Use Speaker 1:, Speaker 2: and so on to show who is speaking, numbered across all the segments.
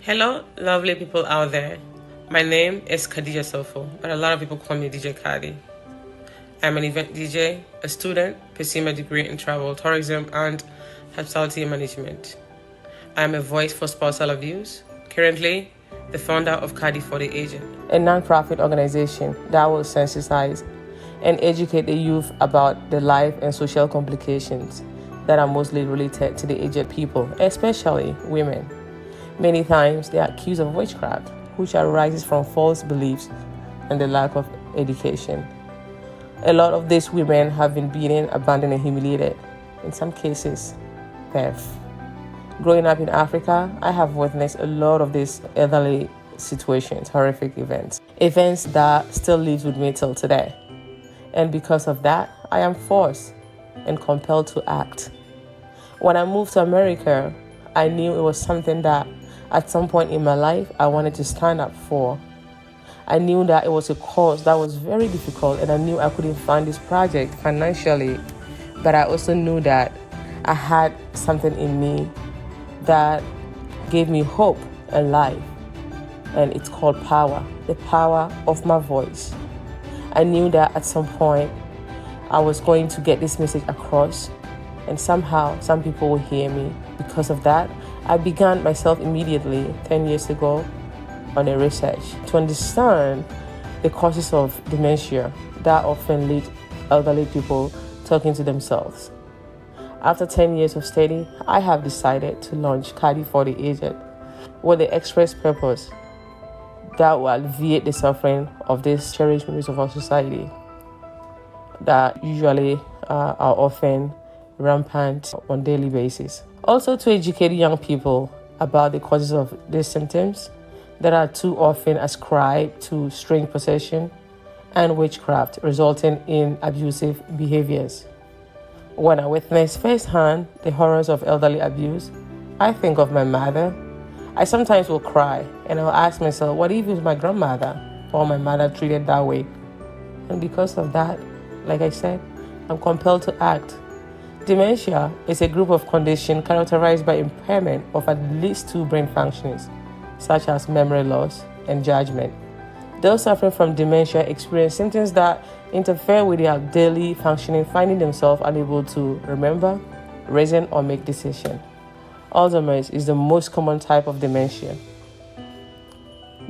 Speaker 1: Hello, lovely people out there. My name is Khadi4TheAged, but a lot of people call me DJ Khadi. I'm an event DJ, a student pursuing my degree in travel, tourism, and hospitality management. I'm a voice for spousal abuse. Currently, the founder of Khadi4TheAged, a non-profit organization that will sensitize and educate the youth about the life and social complications that are mostly related to the aged people, especially women. Many times they are accused of witchcraft, which arises from false beliefs and the lack of education. A lot of these women have been beaten, abandoned, and humiliated. In some cases, theft. Growing up in Africa, I have witnessed a lot of these elderly situations, horrific events that still live with me till today. And because of that, I am forced and compelled to act. When I moved to America, I knew it was something that at some point in my life I wanted to stand up for. I knew that it was a cause that was very difficult, and I knew I couldn't fund this project financially, but I also knew that I had something in me that gave me hope and life, and it's called power, the power of my voice. I knew that at some point I was going to get this message across, and somehow some people will hear me. Because of that, I began myself immediately 10 years ago on a research to understand the causes of dementia that often lead elderly people talking to themselves. After 10 years of study, I have decided to launch Khadi4TheAged with the express purpose that will alleviate the suffering of these cherished members of our society that usually are often rampant on a daily basis. Also, to educate young people about the causes of these symptoms that are too often ascribed to strange possession and witchcraft, resulting in abusive behaviors. When I witness firsthand the horrors of elderly abuse, I think of my mother. I sometimes will cry and I'll ask myself, what if it was my grandmother or my mother treated that way? And because of that, like I said, I'm compelled to act. Dementia is a group of conditions characterized by impairment of at least two brain functions, such as memory loss and judgment. Those suffering from dementia experience symptoms that interfere with their daily functioning, finding themselves unable to remember, reason, or make decisions. Alzheimer's is the most common type of dementia.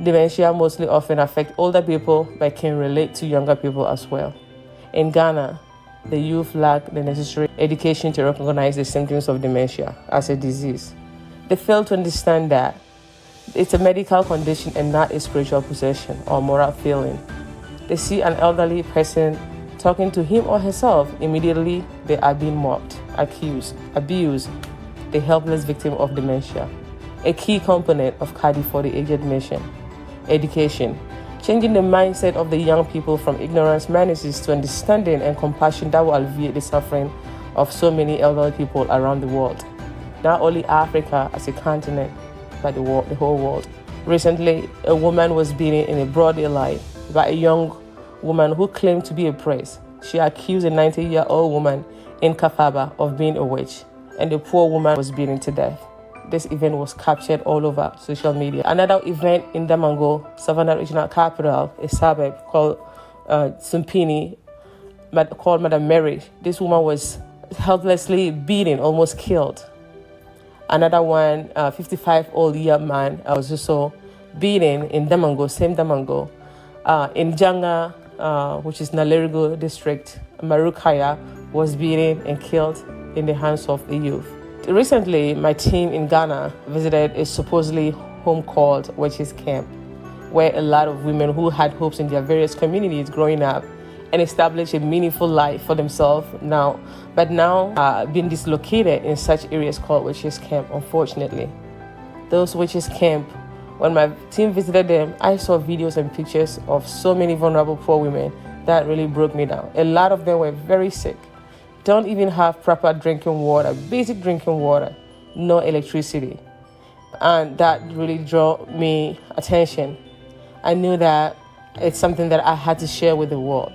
Speaker 1: Dementia mostly often affects older people but can relate to younger people as well. In Ghana, the youth lack the necessary education to recognize the symptoms of dementia as a disease. They fail to understand that it's a medical condition and not a spiritual possession or moral failing. They see an elderly person talking to him or herself, immediately they are being mocked, accused, abused, the helpless victim of dementia. A key component of Khadi4TheAged mission, education. Changing the mindset of the young people from ignorance menaces to understanding and compassion that will alleviate the suffering of so many elderly people around the world. Not only Africa as a continent, but the whole world. Recently, a woman was beaten in a broad daylight by a young woman who claimed to be a priest. She accused a 90-year-old woman in Kafaba of being a witch, and the poor woman was beaten to death. This event was captured all over social media. Another event in Damango, Savannah Regional Capital, a suburb called Sumpini, called Madam Mary. This woman was helplessly beaten, almost killed. Another one, 55-old young man, was also beaten in Damango, same Damango. In Janga, which is Nalerigo district, Marukaya was beaten and killed in the hands of the youth. Recently, my team in Ghana visited a supposedly home called Witches Camp, where a lot of women who had hopes in their various communities growing up and established a meaningful life for themselves now being dislocated in such areas called Witches Camp, unfortunately. Those Witches Camp, when my team visited them, I saw videos and pictures of so many vulnerable poor women that really broke me down. A lot of them were very sick, don't even have proper drinking water, basic drinking water, no electricity. And that really drew me attention. I knew that it's something that I had to share with the world.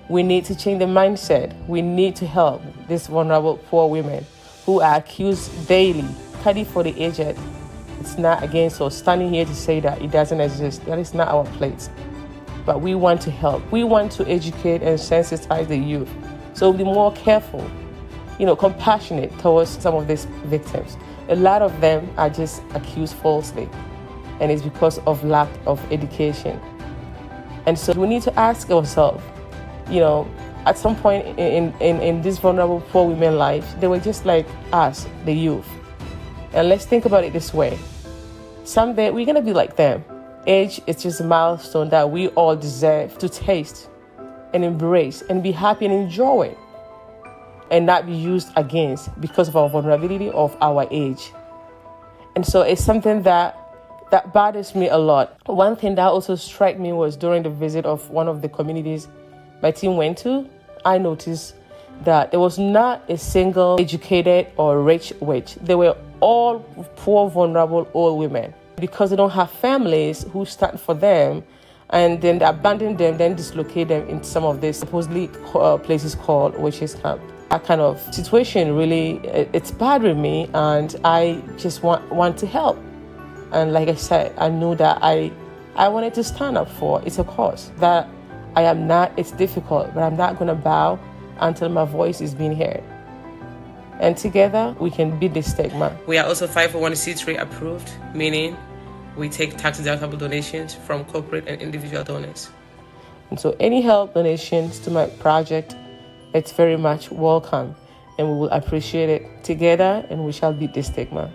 Speaker 1: We need to change the mindset. We need to help these vulnerable poor women who are accused daily. Khadi4TheAged It's not against or standing here to say that it doesn't exist. That is not our place. But we want to help. We want to educate and sensitize the youth. So be more careful, compassionate towards some of these victims. A lot of them are just accused falsely, and it's because of lack of education. And so we need to ask ourselves, at some point in this vulnerable poor women's life, they were just like us, the youth. And let's think about it this way. Someday we're going to be like them. Age is just a milestone that we all deserve to taste and embrace and be happy and enjoy it, and not be used against because of our vulnerability of our age. And so it's something that bothers me a lot. One thing that also struck me was during the visit of one of the communities my team went to, I noticed that there was not a single educated or rich witch. They were all poor, vulnerable old women, because they don't have families who stand for them, and then they abandon them, then dislocate them in some of these supposedly places called witches' camp. That kind of situation really, it's bothering me, and I just want to help. And like I said, I knew that I wanted to stand up for. It's a cause that I am not, it's difficult, but I'm not going to bow until my voice is being heard. And together, we can beat the stigma. We are also 501c3 approved, meaning we take tax-deductible donations from corporate and individual donors.
Speaker 2: And so any help donations to my project, it's very much welcome, and we will appreciate it together, and we shall beat the stigma.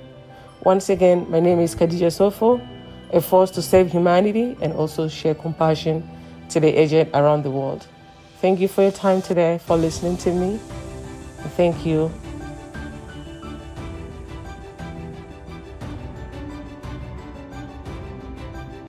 Speaker 2: Once again, my name is Khadi4TheAged, a force to save humanity and also share compassion to the aged around the world. Thank you for your time today, for listening to me. Thank you.